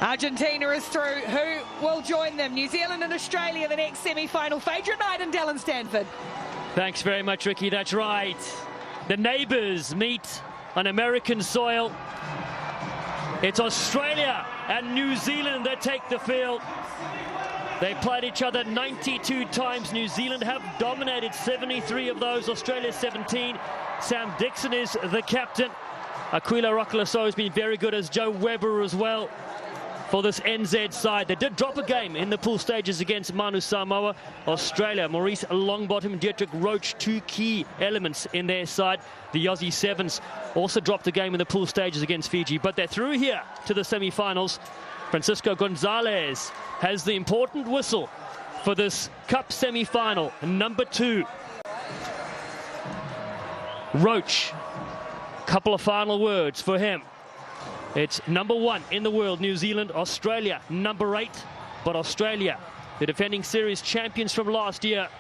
Argentina is through. Who will join them? New Zealand and Australia, the next semi-final. Phaedra Knight and Dylan Stanford. Thanks very much, Ricky. That's right. The neighbours meet on American soil. It's Australia and New Zealand that take the field. They played each other 92 times. New Zealand have dominated 73 of those. Australia 17. Sam Dixon is the captain. Aquila Roccolaso has been very good, as Joe Weber as well for this NZ side. They did drop a game in the pool stages against Manu Samoa. Australia, Maurice Longbottom, Dietrich Roach, two key elements in their side. The Aussie Sevens also dropped a game in the pool stages against Fiji, but they're through here to the semi-finals. Francisco Gonzalez has the important whistle for this Cup semi-final, number 2. Roach, couple of final words for him. It's number 1 in the world, New Zealand. Australia, number 8. But Australia, the defending series champions from last year.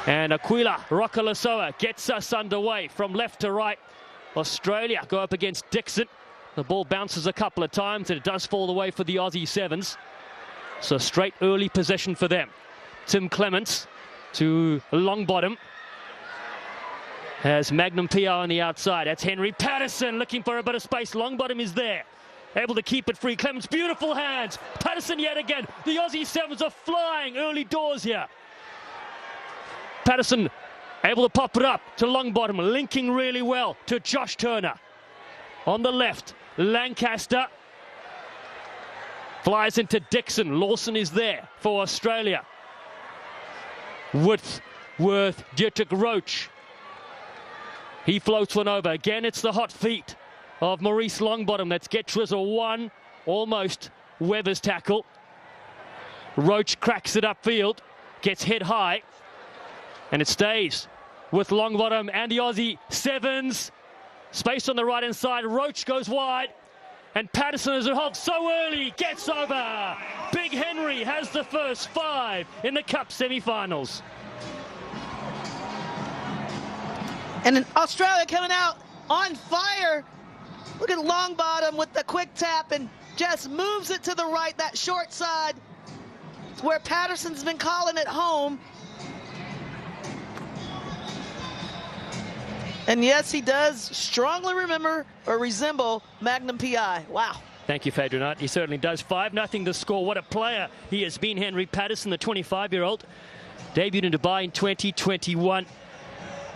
And Aquila Roccolaso gets us underway from left to right. Australia go up against Dixon. The ball bounces a couple of times and it does fall away for the Aussie Sevens. So straight early possession for them. Tim Clements to Longbottom. Has Magnum P.R. on the outside. That's Henry Patterson looking for a bit of space. Longbottom is there, able to keep it free. Clements, beautiful hands. Patterson yet again. The Aussie Sevens are flying early doors here. Patterson able to pop it up to Longbottom, linking really well to Josh Turner. On the left, Lancaster flies into Dixon. Lawson is there for Australia. Whitworth, Dietrich Roach. He floats one over. Again, it's the hot feet of Maurice Longbottom. That's Get Trizzle 1, almost Weber's tackle. Roach cracks it upfield, gets hit high, and it stays with Longbottom and the Aussie Sevens. Space on the right-hand side. Roach goes wide, and Patterson, as it holds so early, gets over. Big Henry has the first 5 in the Cup semi-finals. And Australia coming out on fire. Look at Longbottom with the quick tap and just moves it to the right, that short side. It's where Patterson's been calling it home. And yes, he does strongly resemble Magnum P.I. Wow. Thank you, Phaedra Knight. He certainly does. 5-0 the score. What a player he has been, Henry Patterson, the 25-year-old. Debuted in Dubai in 2021.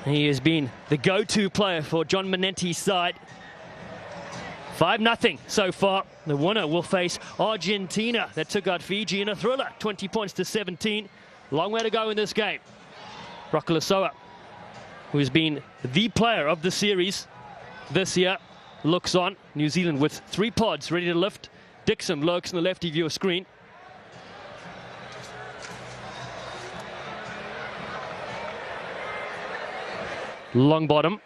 He has been the go-to player for John Manenti's side. 5-0 so far. The winner will face Argentina, that took out Fiji in a thriller. 20 points to 17. Long way to go in this game. Roccolaso, who has been the player of the series this year, looks on. New Zealand with 3 pods ready to lift. Dixon lurks in the lefty viewer screen. Longbottom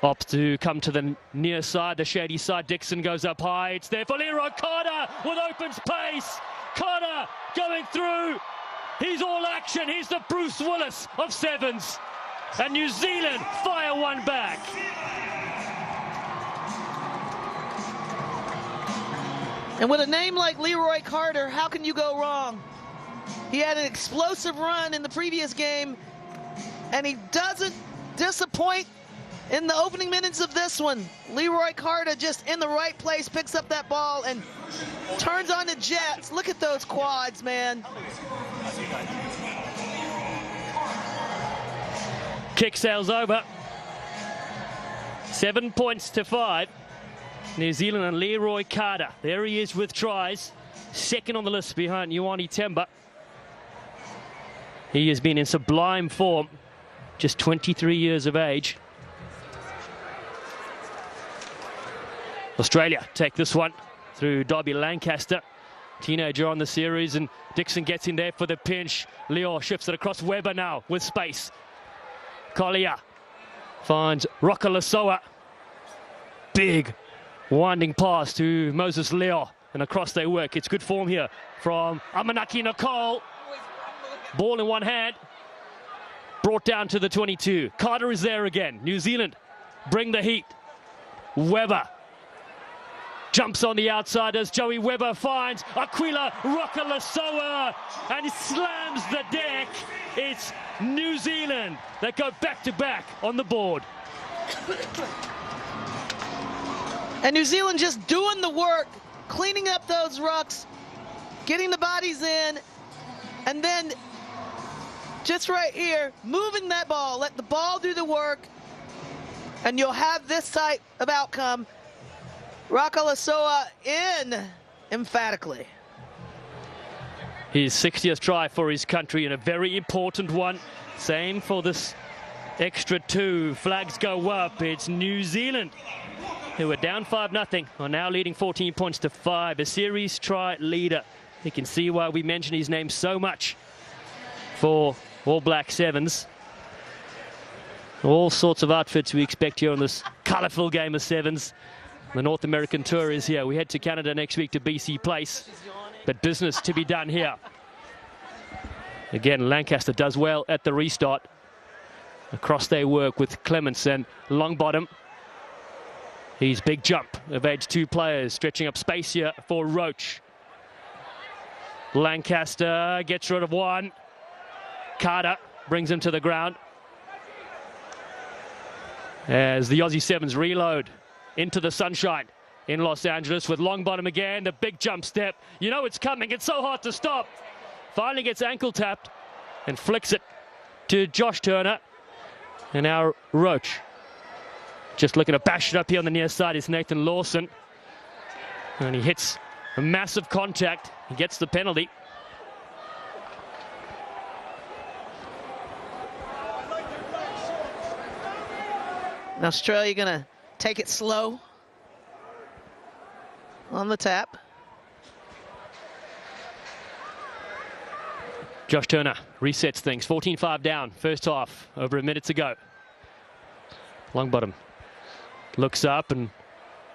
opts to come to the near side, the shady side. Dixon goes up high. It's there for Leroy Carter with open space. Carter going through. He's all action. He's the Bruce Willis of Sevens. And New Zealand fire one back. And with a name like Leroy Carter, how can you go wrong? He had an explosive run in the previous game, and he doesn't disappoint in the opening minutes of this one. Leroy Carter just in the right place, picks up that ball and turns on the jets. Look at those quads, man. Kick sails over. 7 points to 5. New Zealand and Leroy Carter. There he is with tries. Second on the list behind Ioane Temba. He has been in sublime form. Just 23 years of age. Australia take this one through Darby Lancaster. Teenager on the series, and Dixon gets in there for the pinch. Leo shifts it across. Weber now with space. Collier finds Roccolaso. Big winding pass to Moses Leo, and across they work. It's good form here from Amanaki Nicole. Ball in one hand. Brought down to the 22. Carter is there again. New Zealand bring the heat. Weber jumps on the outside as Joey Weber finds Aquila Rokalasoa and he slams the deck. It's New Zealand that go back-to-back on the board. And New Zealand just doing the work, cleaning up those rucks, getting the bodies in, and then just right here, moving that ball. Let the ball do the work, and you'll have this type of outcome. Rokalasoa in emphatically. His 60th try for his country and a very important one. Same for this extra 2. Flags go up. It's New Zealand, who are down 5-0, are now leading 14 points to 5. A series try leader. You can see why we mention his name so much for All Black Sevens. All sorts of outfits we expect here on this colourful game of sevens. The North American Tour is here. We head to Canada next week to BC Place, but business to be done here. Again, Lancaster does well at the restart. Across they work with Clements and Longbottom. His big jump evades 2 players, stretching up space here for Roach. Lancaster gets rid of 1. Carter brings him to the ground. As the Aussie Sevens reload into the sunshine in Los Angeles with Longbottom again, the big jump step. You know it's coming, it's so hard to stop. Finally gets ankle tapped and flicks it to Josh Turner. And now Roach. Just looking to bash it up here on the near side is Nathan Lawson. And he hits a massive contact. He gets the penalty. And Australia going to take it slow on the tap. Josh Turner resets things. 14-5 down, first half, over a minute to go. Longbottom looks up and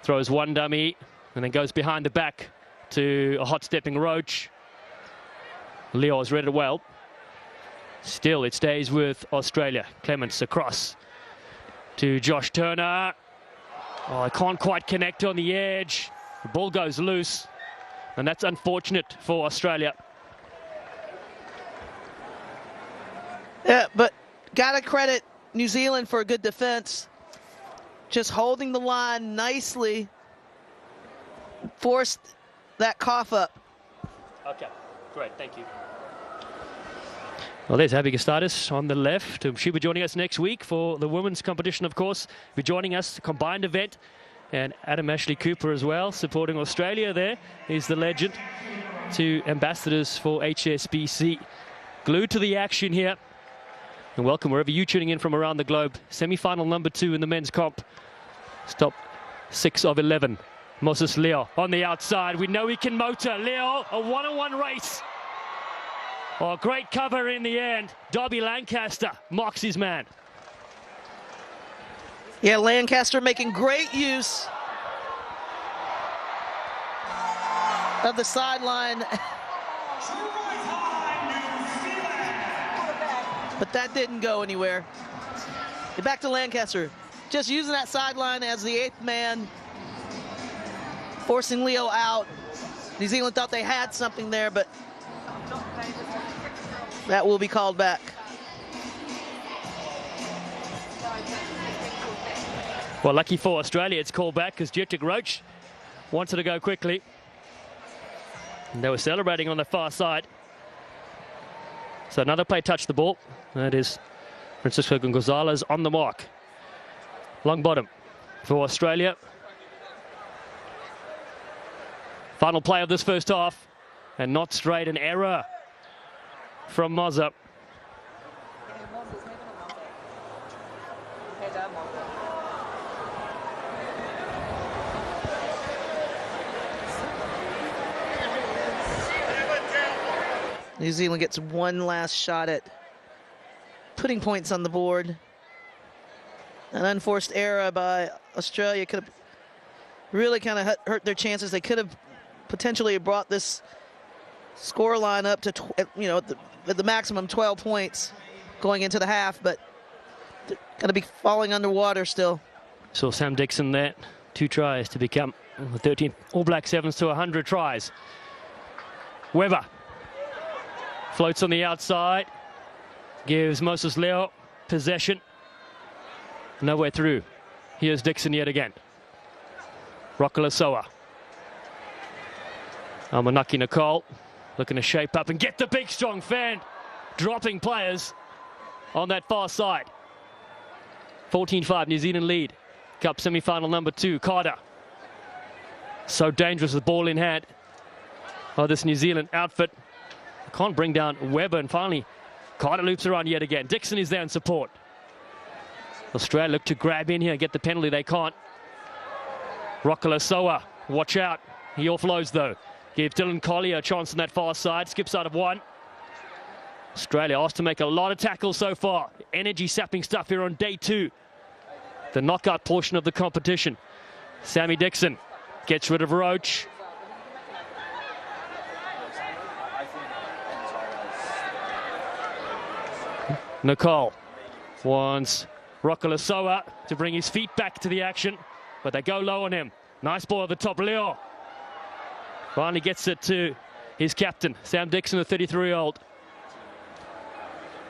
throws 1 dummy and then goes behind the back to a hot-stepping Roach. Leo has read it well. Still, it stays with Australia. Clements across to Josh Turner. Oh, I can't quite connect on the edge. The ball goes loose, and that's unfortunate for Australia. Yeah, but gotta credit New Zealand for a good defense. Just holding the line nicely. Forced that cough up. Okay, great, thank you. Well, there's Abby Gustatis on the left. She'll be joining us next week for the women's competition, of course. Be joining us, the combined event. And Adam Ashley Cooper as well, supporting Australia there. He's the legend. 2 ambassadors for HSBC. Glued to the action here. And welcome wherever you're tuning in from around the globe. Semi-final number 2 in the men's comp. Stop 6 of 11. Moses Leo on the outside. We know he can motor. Leo, a one-on-one race. Oh, great cover in the end. Dobby Lancaster mocks his man. Yeah, Lancaster making great use of the sideline. But that didn't go anywhere. Back to Lancaster. Just using that sideline as the 8th man. Forcing Leo out. New Zealand thought they had something there, but that will be called back. Well, lucky for Australia, it's called back because Jetrick Roach wanted to go quickly. And they were celebrating on the far side. So another play touched the ball. That is Francisco Gonzalez on the mark. Longbottom for Australia. Final play of this first half. And not straight, an error from Moza. New Zealand gets one last shot at putting points on the board. An unforced error by Australia could have really kind of hurt their chances. They could have potentially brought this score line up to, at the maximum 12 points going into the half, but they're going to be falling underwater still. Saw Sam Dixon there. 2 tries to become the 13th All Black Sevens to 100 tries. Weber floats on the outside. Gives Moses Leo possession. Nowhere through. Here's Dixon yet again. Rockalasoa. Amanaki Nicole looking to shape up and get the big strong fan. Dropping players on that far side. 14-5, New Zealand lead. Cup semi-final number 2, Carter. So dangerous with ball in hand. Oh, this New Zealand outfit. Can't bring down Weber, and finally Carter loops around yet again. Dixon is there in support. Australia look to grab in here and get the penalty. They can't. Rockalasoa, watch out. He offloads though. Give Dylan Collier a chance on that far side. Skips out of 1. Australia asked to make a lot of tackles so far. Energy sapping stuff here on day 2. The knockout portion of the competition. Sammy Dixon gets rid of Roach. Nicole wants Rockalasoa to bring his feet back to the action, but they go low on him. Nice ball at the top. Leo finally gets it to his captain, Sam Dixon, the 33-year-old.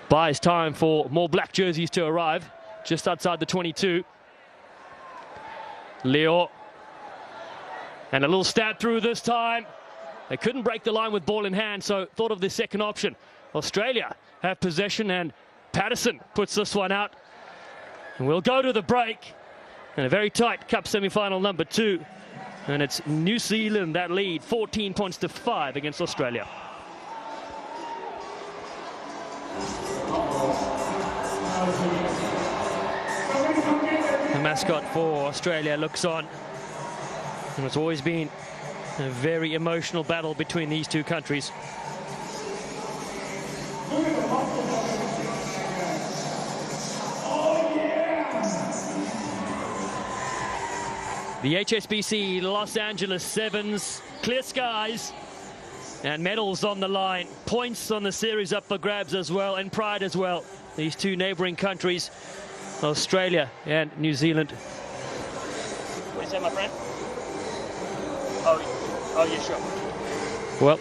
Buys time for more black jerseys to arrive, just outside the 22. Leo. And a little stab through this time. They couldn't break the line with ball in hand, so thought of the second option. Australia have possession, and Patterson puts this one out. And we'll go to the break. And a very tight Cup semi-final number 2. And it's New Zealand that lead, 14 points to 5 against Australia. The mascot for Australia looks on. And it's always been a very emotional battle between these two countries. The HSBC Los Angeles Sevens, clear skies and medals on the line. Points on the series up for grabs as well, and pride as well. These two neighbouring countries, Australia and New Zealand. What do you say, my friend? Oh yeah, sure. Well,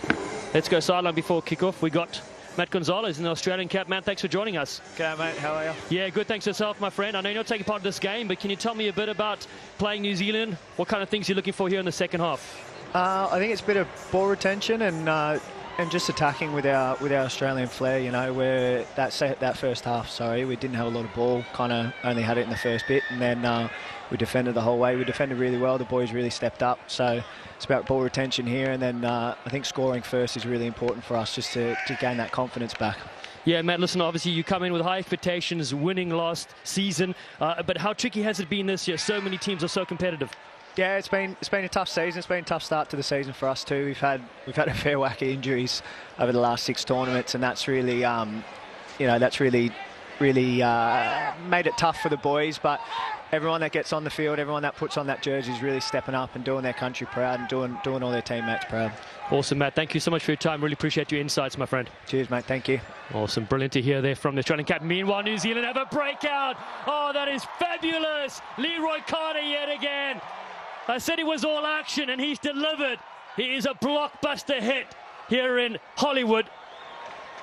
let's go sideline before kickoff. We got Matt Gonzalez in the Australian cap. Matt, thanks for joining us. Okay, mate, how are you? Yeah, good, thanks yourself, my friend. I know you're not taking part in this game, but can you tell me a bit about playing New Zealand? What kind of things you're looking for here in the second half? I think it's a bit of ball retention and just attacking with our Australian flair. You know, where that first half, we didn't have a lot of ball. Kind of only had it in the first bit, and then we defended the whole way. We defended really well. The boys really stepped up. So it's about ball retention here, and then I think scoring first is really important for us, just to gain that confidence back. Yeah, Matt, listen, obviously you come in with high expectations, winning last season, but how tricky has it been this year? So many teams are so competitive. Yeah, it's been a tough season. It's been a tough start to the season for us too. We've had a fair whack of injuries over the last 6 tournaments, and that's really made it tough for the boys. But everyone that gets on the field, everyone that puts on that jersey is really stepping up and doing their country proud and doing all their teammates proud. Awesome, Matt. Thank you so much for your time. Really appreciate your insights, my friend. Cheers, mate. Thank you. Awesome. Brilliant to hear there from the Australian captain. Meanwhile, New Zealand have a breakout. Oh, that is fabulous. Leroy Carter yet again. I said it was all action, and he's delivered. He is a blockbuster hit here in Hollywood.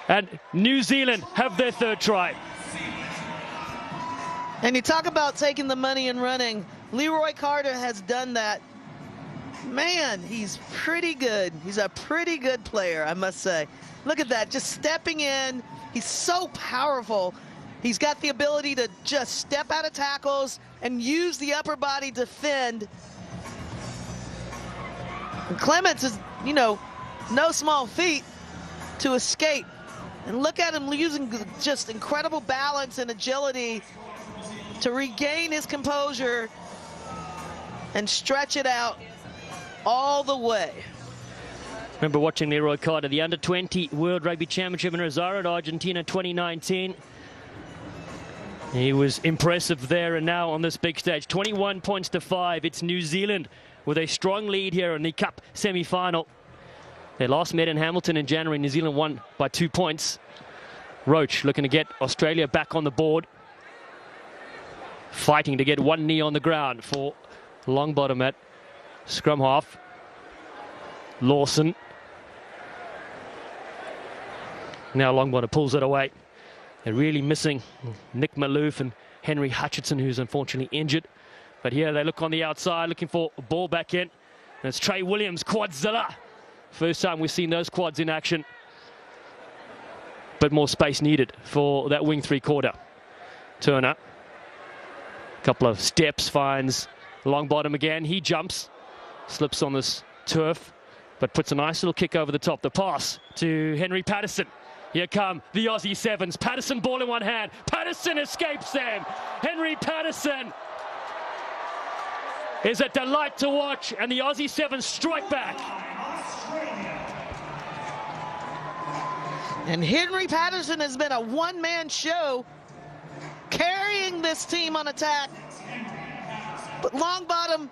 And New Zealand have their 3rd try. And you talk about taking the money and running. Leroy Carter has done that. Man, he's pretty good. He's a pretty good player, I must say. Look at that, just stepping in. He's so powerful. He's got the ability to just step out of tackles and use the upper body to defend. And Clements is, no small feat to escape. And look at him using just incredible balance and agility to regain his composure and stretch it out all the way. Remember watching Leroy Carter, the Under-20 World Rugby Championship in Rosario, Argentina 2019. He was impressive there, and now on this big stage, 21 points to 5. It's New Zealand with a strong lead here in the Cup semi-final. They last met in Hamilton in January. New Zealand won by 2 points. Roach looking to get Australia back on the board. fighting to get one knee on the ground for Longbottom at scrum half. Lawson. Now Longbottom pulls it away. They're really missing Nick Malouf and Henry Hutchinson, who's unfortunately injured. But here they look on the outside, looking for a ball back in. And it's Trey Williams, Quadzilla. First time we've seen those quads in action. But more space needed for that wing three-quarter. Turner. Couple of steps, finds Longbottom again. He jumps, slips on this turf, but puts a nice little kick over the top. The pass to Henry Patterson. Here come the Aussie Sevens. Patterson, ball in one hand. Patterson escapes them. Henry Patterson is a delight to watch, and the Aussie Sevens strike back. And Henry Patterson has been a one-man show, carrying this team on attack. But Longbottom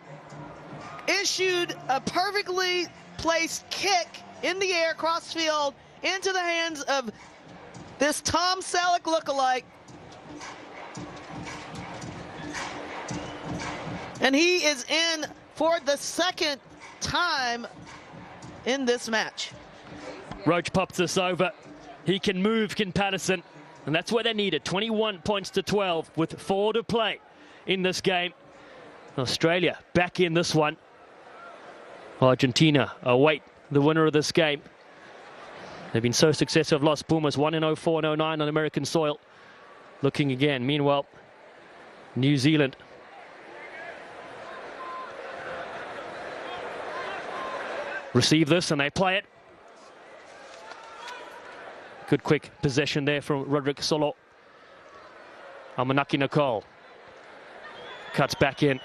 issued a perfectly placed kick in the air, crossfield, into the hands of this Tom Selleck lookalike. And he is in for the second time in this match. Roach pops this over. He can move, can Patterson. And that's where they need it. 21 points to 12 with 4 to play in this game. Australia back in this one. Argentina await the winner of this game. They've been so successful. Have lost Pumas 1-0, 4-0, 9 on American soil. Looking again. Meanwhile, New Zealand receive this and they play it. Good quick possession there from Roderick Solo. Amanaki Nicole cuts back in.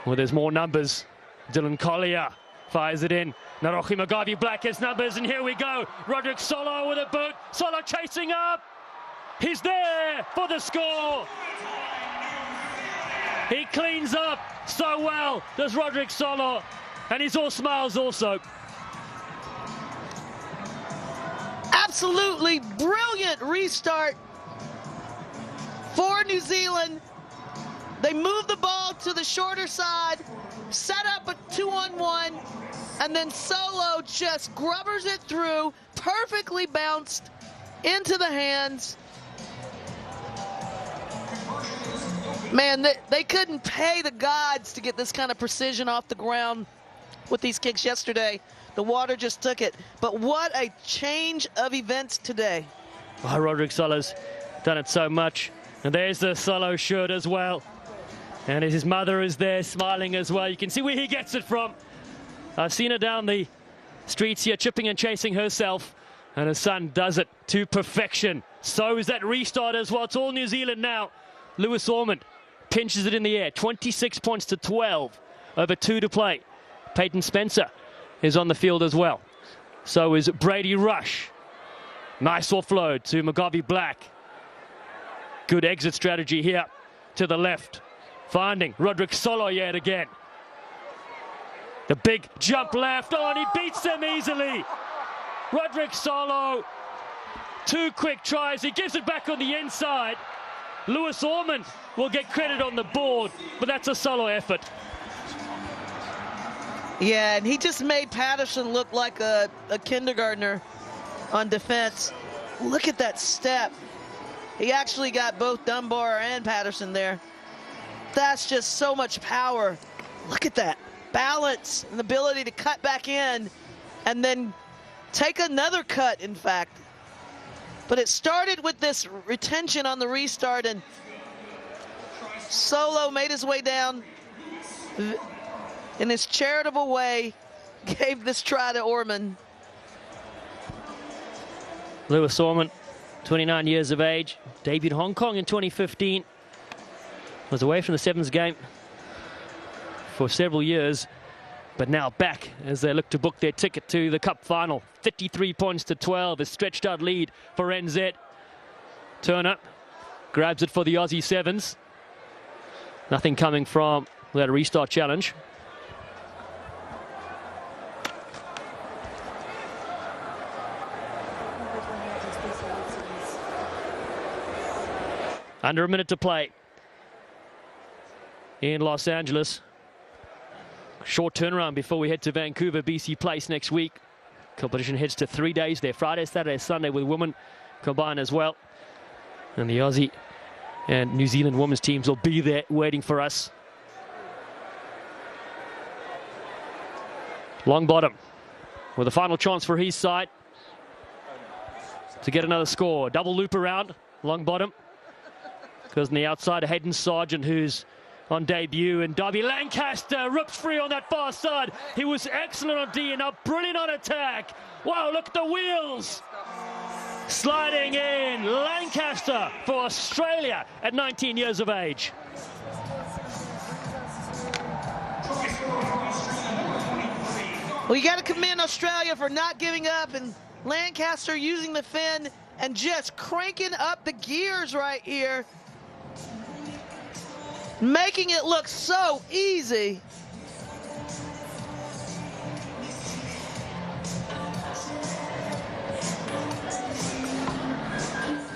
Well, there's more numbers. Dylan Collier fires it in. Naroki Mugabi Black has numbers, and here we go. Roderick Solo with a boot. Solo chasing up. He's there for the score. He cleans up so well, does Roderick Solo, and he's all smiles also. Absolutely brilliant restart for New Zealand. They move the ball to the shorter side, set up a 2-on-1, and then Solo just grubbers it through, perfectly bounced into the hands. Man, they couldn't pay the gods to get this kind of precision off the ground with these kicks yesterday. The water just took it. But what a change of events today. Oh, Roderick Solo's done it so much. And there's the Solo shirt as well. And his mother is there smiling as well. You can see where he gets it from. I've seen her down the streets here chipping and chasing herself. And her son does it to perfection. So is that restart as well. It's all New Zealand now. Lewis Ormond pinches it in the air. 26 points to 12 over 2 to play. Peyton Spencer is on the field as well. So is Brady Rush. Nice offload to Mugabi Black. Good exit strategy here to the left. Finding Roderick Solo yet again. The big jump left. Oh, and he beats them easily. Roderick Solo. 2 quick tries. He gives it back on the inside. Lewis Ormond will get credit on the board, but that's a solo effort. Yeah, and he just made Patterson look like a kindergartner on defense. Look at that step. He actually got both Dunbar and Patterson there. That's just so much power. Look at that. Balance and the ability to cut back in and then take another cut, in fact. But it started with this retention on the restart, and Solo made his way down in his charitable way, gave this try to Ormond. Lewis Ormond, 29 years of age, debuted Hong Kong in 2015. Was away from the Sevens game for several years, but now back as they look to book their ticket to the Cup final. 53 points to 12, a stretched out lead for NZ. Turner grabs it for the Aussie Sevens. Nothing coming from that restart challenge. Under a minute to play. in Los Angeles. Short turnaround before we head to Vancouver, BC Place next week. Competition heads to 3 days there, Friday, Saturday, Sunday with women combined as well. And the Aussie and New Zealand women's teams will be there waiting for us. Longbottom with a final chance for his side to get another score. Double loop around Longbottom. Goes on the outside, Hayden Sargent, who's on debut, and Darby Lancaster rips free on that far side. He was excellent on D and up, brilliant on attack. Wow, look at the wheels. Sliding in, Lancaster for Australia at 19 years of age. Well, you got to commend Australia for not giving up, and Lancaster using the fin and just cranking up the gears right here, making it look so easy.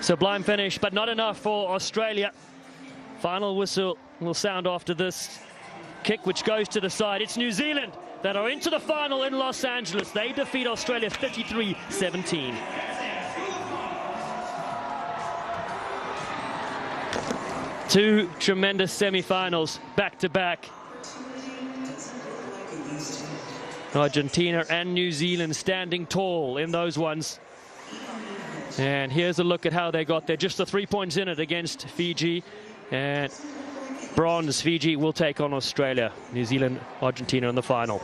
Sublime finish, but not enough for Australia. Final whistle will sound after this kick, which goes to the side. It's New Zealand that are into the final in Los Angeles. They defeat Australia 33-17. Two tremendous semi-finals back-to-back. Argentina and New Zealand standing tall in those ones. And here's a look at how they got there. Just the 3 points in it against Fiji. And bronze, Fiji will take on Australia. New Zealand, Argentina in the final.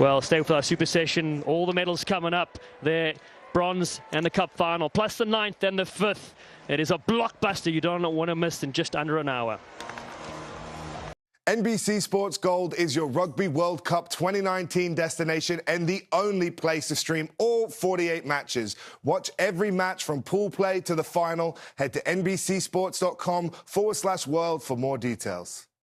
Well, stay with our super session. All the medals coming up there. Bronze and the cup final, plus the 9th and the 5th. It is a blockbuster you don't want to miss in just under an hour. NBC Sports Gold is your Rugby World Cup 2019 destination and the only place to stream all 48 matches. Watch every match from pool play to the final. Head to NBCSports.com/world for more details.